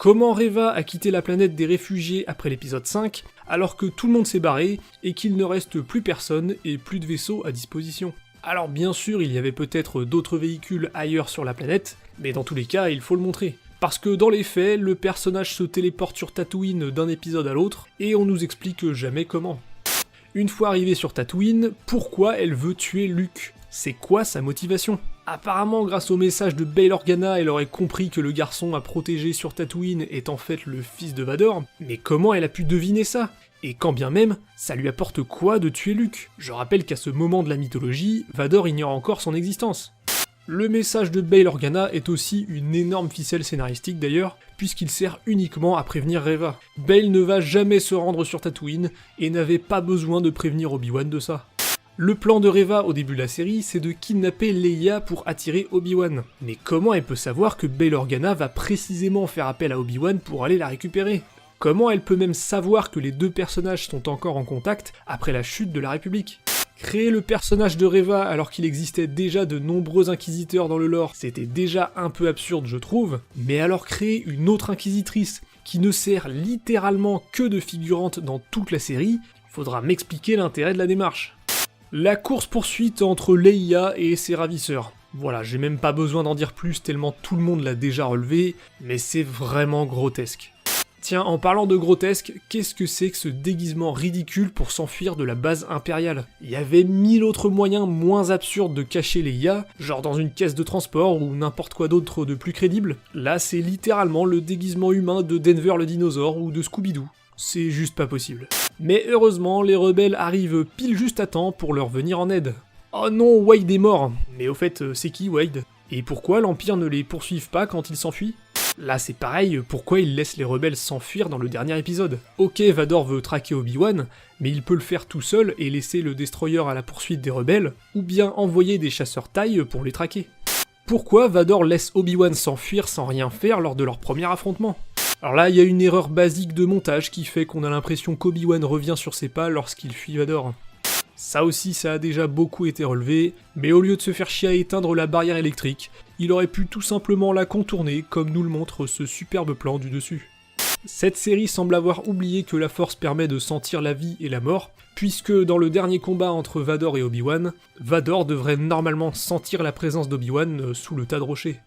Comment Reva a quitté la planète des réfugiés après l'épisode 5, alors que tout le monde s'est barré, et qu'il ne reste plus personne et plus de vaisseaux à disposition. Alors bien sûr, il y avait peut-être d'autres véhicules ailleurs sur la planète, mais dans tous les cas, il faut le montrer. Parce que dans les faits, le personnage se téléporte sur Tatooine d'un épisode à l'autre, et on nous explique jamais comment. Une fois arrivée sur Tatooine, pourquoi elle veut tuer Luke? C'est quoi sa motivation? Apparemment, grâce au message de Bail Organa, elle aurait compris que le garçon à protéger sur Tatooine est en fait le fils de Vador, mais comment elle a pu deviner ça? Et quand bien même, ça lui apporte quoi de tuer Luke? Je rappelle qu'à ce moment de la mythologie, Vador ignore encore son existence. Le message de Bail Organa est aussi une énorme ficelle scénaristique d'ailleurs, puisqu'il sert uniquement à prévenir Reva. Bail ne va jamais se rendre sur Tatooine, et n'avait pas besoin de prévenir Obi-Wan de ça. Le plan de Reva au début de la série, c'est de kidnapper Leia pour attirer Obi-Wan. Mais comment elle peut savoir que Bail Organa va précisément faire appel à Obi-Wan pour aller la récupérer? Comment elle peut même savoir que les deux personnages sont encore en contact après la chute de la République? Créer le personnage de Reva alors qu'il existait déjà de nombreux inquisiteurs dans le lore, c'était déjà un peu absurde je trouve, mais alors créer une autre inquisitrice qui ne sert littéralement que de figurante dans toute la série, il faudra m'expliquer l'intérêt de la démarche. La course-poursuite entre Leia et ses ravisseurs. Voilà, j'ai même pas besoin d'en dire plus tellement tout le monde l'a déjà relevé, mais c'est vraiment grotesque. Tiens, en parlant de grotesque, qu'est-ce que c'est que ce déguisement ridicule pour s'enfuir de la base impériale? Il y avait 1000 autres moyens moins absurdes de cacher Leia, genre dans une caisse de transport ou n'importe quoi d'autre de plus crédible. Là, c'est littéralement le déguisement humain de Denver le dinosaure ou de Scooby-Doo. C'est juste pas possible. Mais heureusement, les rebelles arrivent pile juste à temps pour leur venir en aide. Oh non, Wade est mort. Mais au fait, c'est qui Wade? Et pourquoi l'Empire ne les poursuive pas quand ils s'enfuient? Là c'est pareil, pourquoi il laisse les rebelles s'enfuir dans le dernier épisode? Ok, Vador veut traquer Obi-Wan, mais il peut le faire tout seul et laisser le Destroyer à la poursuite des rebelles, ou bien envoyer des chasseurs taille pour les traquer. Pourquoi Vador laisse Obi-Wan s'enfuir sans rien faire lors de leur premier affrontement? Alors là, il y a une erreur basique de montage qui fait qu'on a l'impression qu'Obi-Wan revient sur ses pas lorsqu'il fuit Vador. Ça aussi, ça a déjà beaucoup été relevé, mais au lieu de se faire chier à éteindre la barrière électrique, il aurait pu tout simplement la contourner, comme nous le montre ce superbe plan du dessus. Cette série semble avoir oublié que la force permet de sentir la vie et la mort, puisque dans le dernier combat entre Vador et Obi-Wan, Vador devrait normalement sentir la présence d'Obi-Wan sous le tas de rochers.